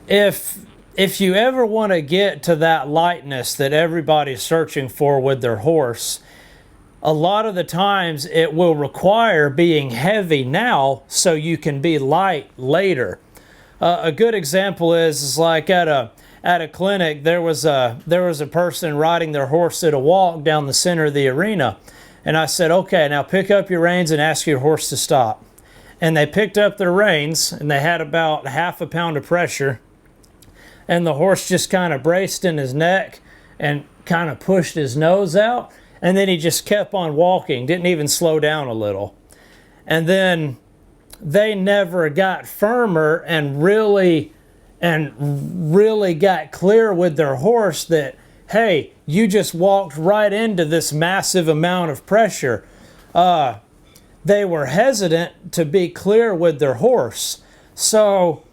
if if you ever want to get to that lightness that everybody's searching for with their horse, a lot of the times it will require being heavy now so you can be light later. A good example is like at a clinic, there was a person riding their horse at a walk down the center of the arena, and I said, okay, now pick up your reins and ask your horse to stop. And they picked up their reins, and they had about half a pound of pressure, and the horse just kind of braced in his neck and kind of pushed his nose out, and then he just kept on walking, didn't even slow down a little. And then they never got firmer and really got clear with their horse that, hey, you just walked right into this massive amount of pressure. They were hesitant to be clear with their horse. So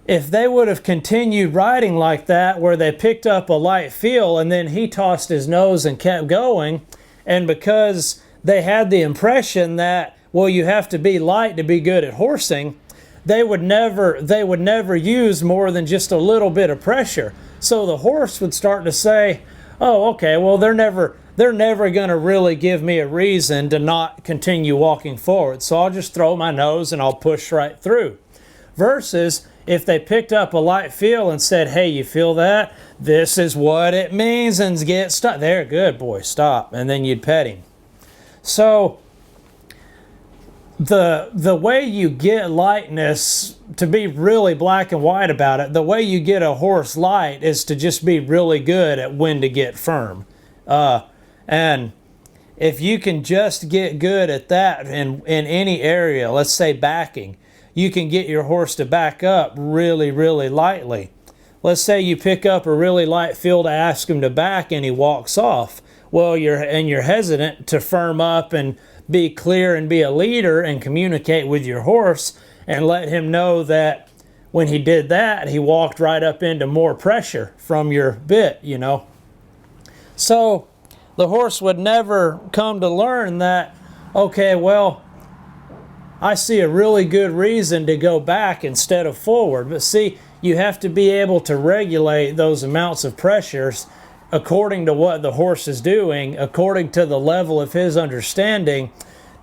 if they would have continued riding like that, where they picked up a light feel and then he tossed his nose and kept going, and because they had the impression that, well, you have to be light to be good at horsing, they would never use more than just a little bit of pressure. So the horse would start to say, oh, okay, well, they're never going to really give me a reason to not continue walking forward, so I'll just throw my nose and I'll push right through. Versus if they picked up a light feel and said, hey, you feel that? This is what it means, and get stuck. There, good boy, stop. And then you'd pet him. So the way you get lightness, to be really black and white about it, the way you get a horse light is to just be really good at when to get firm. And if you can just get good at that in any area, let's say backing, you can get your horse to back up really, really lightly. Let's say you pick up a really light feel to ask him to back and he walks off. Well, you're hesitant to firm up and be clear and be a leader and communicate with your horse and let him know that when he did that, he walked right up into more pressure from your bit, you know. So the horse would never come to learn that, okay, well, I see a really good reason to go back instead of forward. But see, you have to be able to regulate those amounts of pressures according to what the horse is doing, according to the level of his understanding,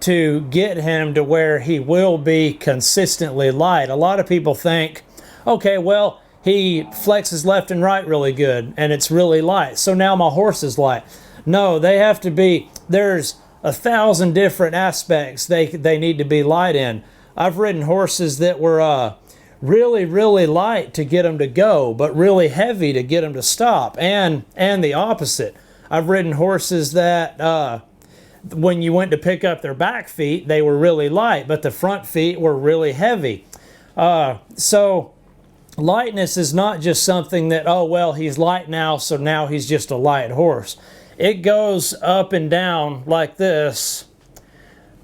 to get him to where he will be consistently light. A lot of people think, okay, well, he flexes left and right really good and it's really light, so now my horse is light. No, they have to be, there's 1,000 different aspects they need to be light in. I've ridden horses that were really, really light to get them to go, but really heavy to get them to stop, and the opposite. I've ridden horses that when you went to pick up their back feet, they were really light, but the front feet were really heavy. So lightness is not just something that, oh, well, he's light now, so now he's just a light horse. It goes up and down like this,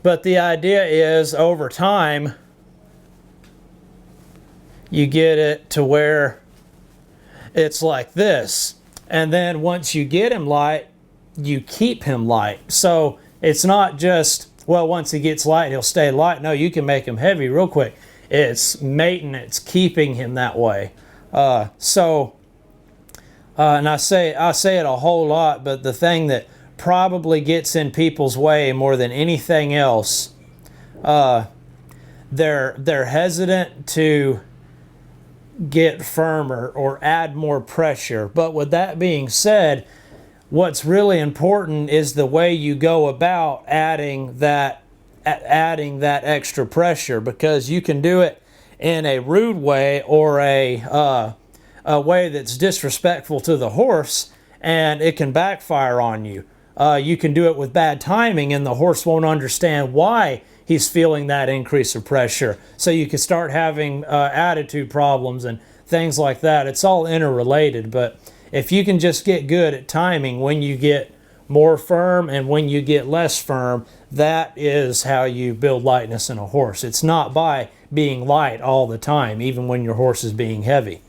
but the idea is over time, you get it to where it's like this. And then once you get him light, you keep him light. So it's not just, well, once he gets light, he'll stay light. No, you can make him heavy real quick. It's maintenance, keeping him that way. And I say it a whole lot, but the thing that probably gets in people's way more than anything else, they're hesitant to get firmer or add more pressure. But with that being said, what's really important is the way you go about adding that extra pressure, because you can do it in a rude way or a way that's disrespectful to the horse, and it can backfire on you. You can do it with bad timing, and the horse won't understand why he's feeling that increase of pressure. So you can start having attitude problems and things like that. It's all interrelated, but if you can just get good at timing when you get more firm and when you get less firm, that is how you build lightness in a horse. It's not by being light all the time, even when your horse is being heavy.